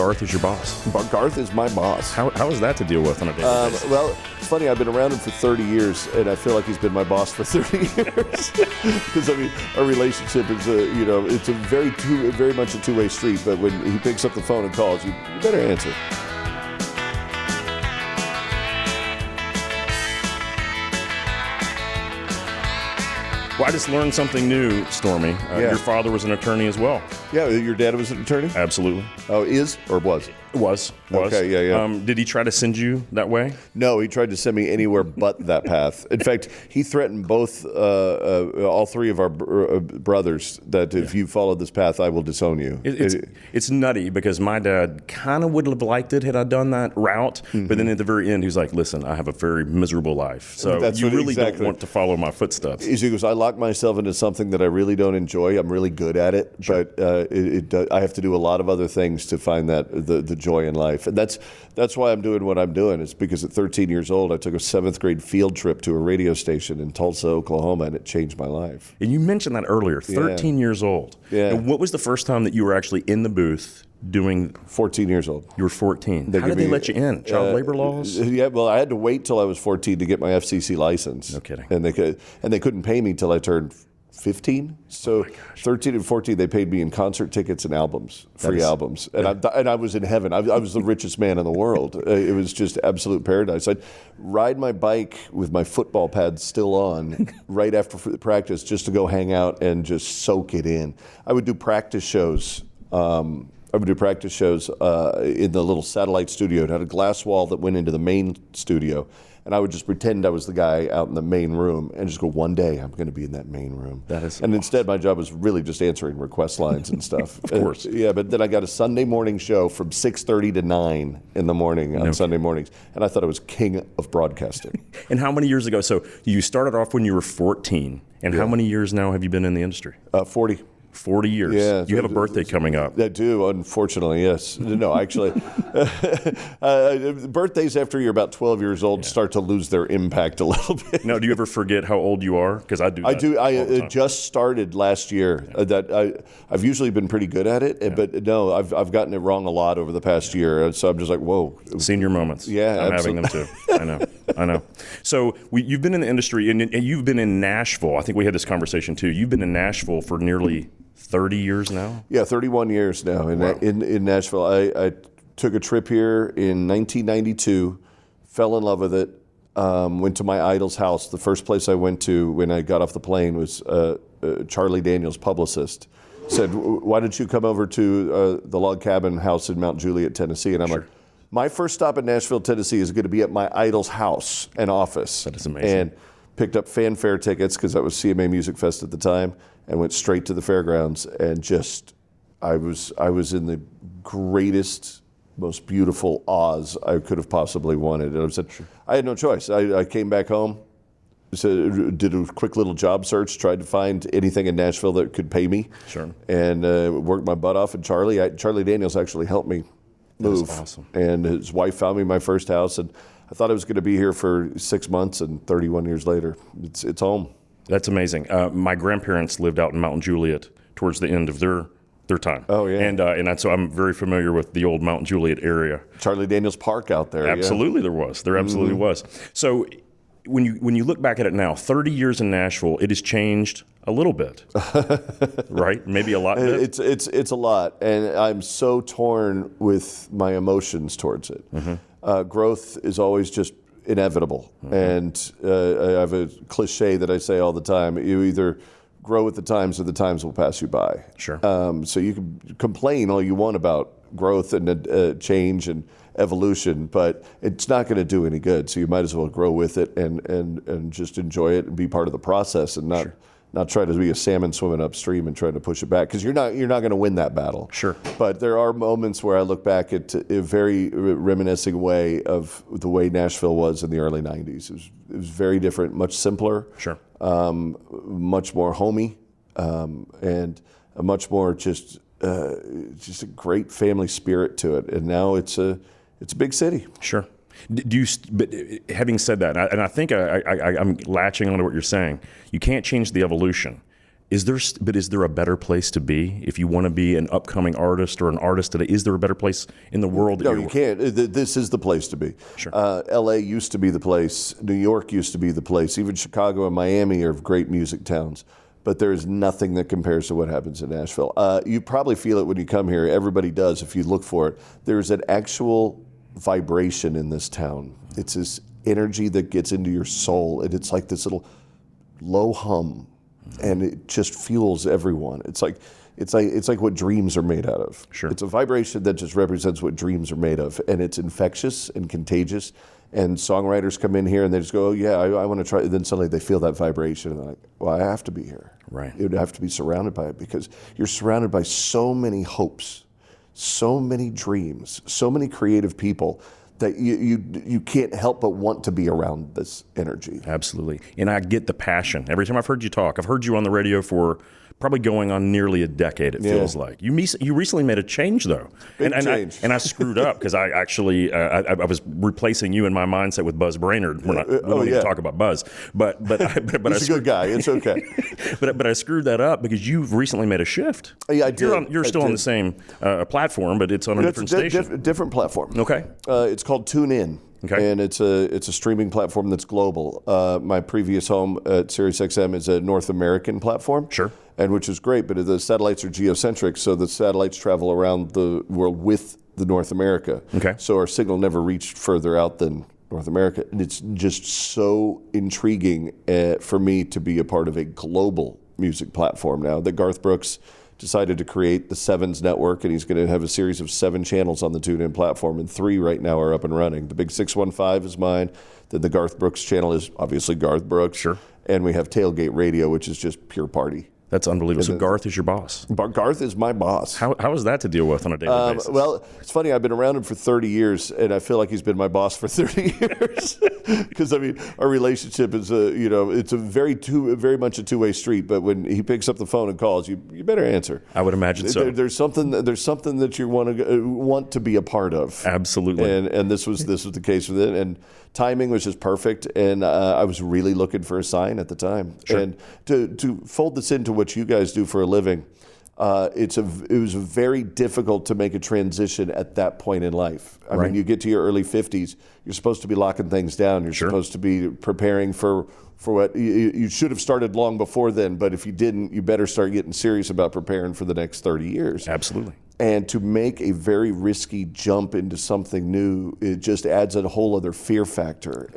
Garth is your boss? Garth is my boss. How is that to deal with on a daily basis? Well, it's funny. I've been around him for 30 years, and I feel like he's been my boss for 30 years. Because I mean, our relationship is, it's very much a two-way street. But when he picks up the phone and calls, you better answer. Well, I just learned something new, Stormy. Your father was an attorney as well. Yeah, your dad was an attorney? Absolutely. Oh, is or was? Was. Okay, yeah. Did he try to send you that way? No, he tried to send me anywhere but that path. In fact, he threatened all three of our brothers that if you follow this path, I will disown you. It's nutty because my dad kind of would have liked it had I done that route, but then at the very end, he was like, listen, I have a very miserable life, so you really don't want to follow my footsteps. He goes, I lock myself into something that I really don't enjoy. I'm really good at it, sure. But I have to do a lot of other things to find that the joy in life. And that's why I'm doing what I'm doing. It's because at 13 years old, I took a 7th grade field trip to a radio station in Tulsa, Oklahoma, and it changed my life. And you mentioned that earlier, 13 years old. Yeah. And what was the first time that you were actually in the booth doing? 14 years old. You were 14. How did they let you in? Child labor laws? Yeah, well, I had to wait till I was 14 to get my FCC license. No kidding. And they couldn't pay me till I turned 15. So 13 and 14, they paid me in concert tickets and albums, free albums. And I was in heaven. I was the richest man in the world. It was just absolute paradise. I'd ride my bike with my football pads still on right after practice just to go hang out and just soak it in. I would do practice shows. In the little satellite studio. It had a glass wall that went into the main studio. And I would just pretend I was the guy out in the main room and just go, one day I'm going to be in that main room. And instead my job was really just answering request lines and stuff. Of course. But then I got a Sunday morning show from 6:30 to 9 in the morning on Sunday mornings. And I thought I was king of broadcasting. And how many years ago? So you started off when you were 14. And how many years now have you been in the industry? 40. 40 years. Yeah, you have a birthday coming up. I do, unfortunately, yes. No, actually, birthdays after you're about 12 years old start to lose their impact a little bit. Now, do you ever forget how old you are? Because I do. I just started last year. I've usually been pretty good at it, but no, I've gotten it wrong a lot over the past year. So I'm just like, whoa. Senior moments. Yeah, I'm having them too. I know. So you've been in the industry, and you've been in Nashville. I think we had this conversation too. You've been in Nashville for nearly 30 years now? Yeah, 31 years now in Nashville. I took a trip here in 1992, fell in love with it, went to my idol's house. The first place I went to when I got off the plane was Charlie Daniels' publicist. Said, why don't you come over to the log cabin house in Mount Juliet, Tennessee? And I'm like, my first stop in Nashville, Tennessee is going to be at my idol's house and office. That is amazing. And picked up fanfare tickets because that was CMA Music Fest at the time, and went straight to the fairgrounds and just, I was in the greatest, most beautiful Oz I could have possibly wanted. And I said, I had no choice. I came back home, did a quick little job search, tried to find anything in Nashville that could pay me. Sure. And worked my butt off. And Charlie Daniels actually helped me move. That's awesome. And his wife found me my first house, and I thought I was going to be here for 6 months, and 31 years later, it's home. That's amazing. My grandparents lived out in Mount Juliet towards the end of their time. Oh, yeah. And so I'm very familiar with the old Mount Juliet area. Charlie Daniels Park out there. Absolutely, there was. There absolutely was. So when you look back at it now, 30 years in Nashville, it has changed a little bit, right? Maybe a lot. It's a lot, and I'm so torn with my emotions towards it. Mm-hmm. Growth is always just inevitable, and I have a cliche that I say all the time: you either grow with the times, or the times will pass you by. Sure. So you can complain all you want about growth and change and evolution, but it's not going to do any good. So you might as well grow with it and just enjoy it and be part of the process, and not try to be a salmon swimming upstream and trying to push it back, because you're not going to win that battle. Sure. But there are moments where I look back at a very reminiscing way of the way Nashville was in the early 90s. It was very different, much simpler. Sure. Much more homey, and a much more just a great family spirit to it. And now it's a big city. Sure. But having said that, and I think I'm latching onto what you're saying, you can't change the evolution. Is there a better place to be if you want to be an upcoming artist or an artist today? Is there a better place in the world? No, you can't. This is the place to be. Sure. L.A. used to be the place. New York used to be the place. Even Chicago and Miami are great music towns. But there is nothing that compares to what happens in Nashville. You probably feel it when you come here. Everybody does if you look for it. There's an actual vibration in this town. It's this energy that gets into your soul, and it's like this little low hum. And it just fuels everyone. It's like what dreams are made out of. Sure. It's a vibration that just represents what dreams are made of, and it's infectious and contagious. And songwriters come in here and they just go, "Oh yeah, I want to try." And then suddenly they feel that vibration, and they're like, "Well, I have to be here. Right. You would have to be surrounded by it because you're surrounded by so many hopes, so many dreams, so many creative people." That you can't help but want to be around this energy. Absolutely. And I get the passion. Every time I've heard you talk, I've heard you on the radio for probably going on nearly a decade, it feels like. You recently made a change, though. Big change. I screwed up because I actually, I was replacing you in my mindset with Buzz Brainerd. We don't need to talk about Buzz. But He's a good guy. It's okay. but I screwed that up because you've recently made a shift. Yeah, I did. You're still on the same platform, but it's on a different station. Different platform. Okay. It's called TuneIn. Okay. And it's a streaming platform that's global. My previous home at SiriusXM is a North American platform. Sure. And which is great, but the satellites are geocentric, so the satellites travel around the world with the North America. Okay. So our signal never reached further out than North America. And it's just so intriguing for me to be a part of a global music platform now that Garth Brooks decided to create the Sevens Network, and he's going to have a series of 7 channels on the TuneIn platform, and 3 right now are up and running. The big 615 is mine. Then the Garth Brooks channel is obviously Garth Brooks. Sure. And we have Tailgate Radio, which is just pure party. That's unbelievable. So Garth is your boss? Garth is my boss. How is that to deal with on a daily basis? Well, it's funny. I've been around him for 30 years, and I feel like he's been my boss for 30 years. Because I mean, our relationship is it's a very much a two-way street. But when he picks up the phone and calls, you better answer. I would imagine so. There's something that you want to be a part of. Absolutely. And this was the case with it. And timing was just perfect. And I was really looking for a sign at the time. Sure. And to fold this into what you guys do for a living, it was very difficult to make a transition at that point in life. I mean, you get to your early 50s, you're supposed to be locking things down. You're supposed to be preparing for what you should have started long before then. But if you didn't, you better start getting serious about preparing for the next 30 years. Absolutely. And to make a very risky jump into something new, it just adds a whole other fear factor.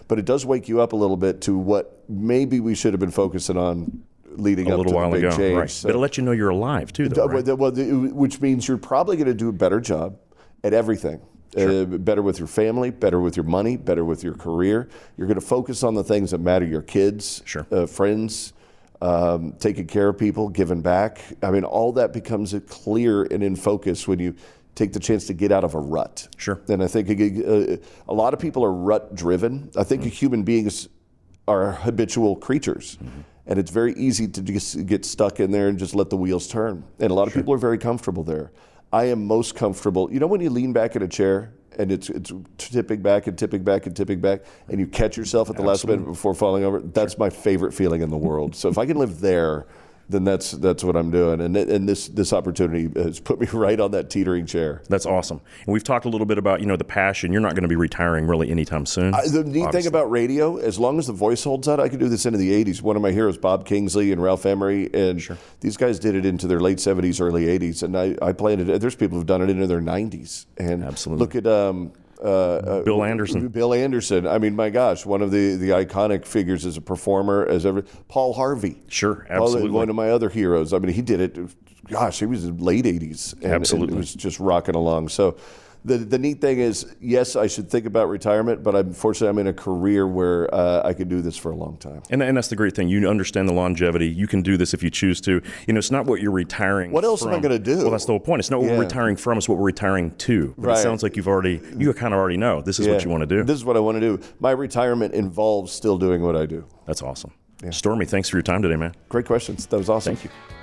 But it does wake you up a little bit to what maybe we should have been focusing on leading up to the big change. Right. So, but it'll let you know you're alive too, though, right? Which means you're probably going to do a better job at everything. Sure. Better with your family, better with your money, better with your career. You're going to focus on the things that matter: your kids, friends, taking care of people, giving back. I mean, all that becomes clear and in focus when you take the chance to get out of a rut. Sure. And I think a lot of people are rut driven. I think human beings are habitual creatures. Mm-hmm. And it's very easy to just get stuck in there and just let the wheels turn. And a lot of people are very comfortable there. I am most comfortable. You know when you lean back in a chair and it's tipping back and tipping back and tipping back, and you catch yourself at the last minute before falling over? That's my favorite feeling in the world. So if I can live there, then that's what I'm doing. And this opportunity has put me right on that teetering chair. That's awesome. And we've talked a little bit about, the passion. You're not going to be retiring really anytime soon. The neat thing about radio, as long as the voice holds out, I could do this into the 80s. One of my heroes, Bob Kingsley and Ralph Emery, and these guys did it into their late 70s, early 80s. And I played it. There's people who've done it into their 90s. And absolutely. Look at Bill Anderson. Bill Anderson. I mean, my gosh, one of the iconic figures as a performer, Paul Harvey. Sure, absolutely. One of my other heroes. I mean, he did it. Gosh, he was in the late 80s. And it was just rocking along. So the neat thing is, yes, I should think about retirement, but unfortunately, I'm in a career where I could do this for a long time. And that's the great thing. You understand the longevity. You can do this if you choose to. It's not what you're retiring What else from. am I going to do? Well, that's the whole point. It's not what we're retiring from. It's what we're retiring to. But it sounds like you kind of already know. This is what you want to do. This is what I want to do. My retirement involves still doing what I do. That's awesome. Yeah. Storme, thanks for your time today, man. Great questions. That was awesome. Thank you.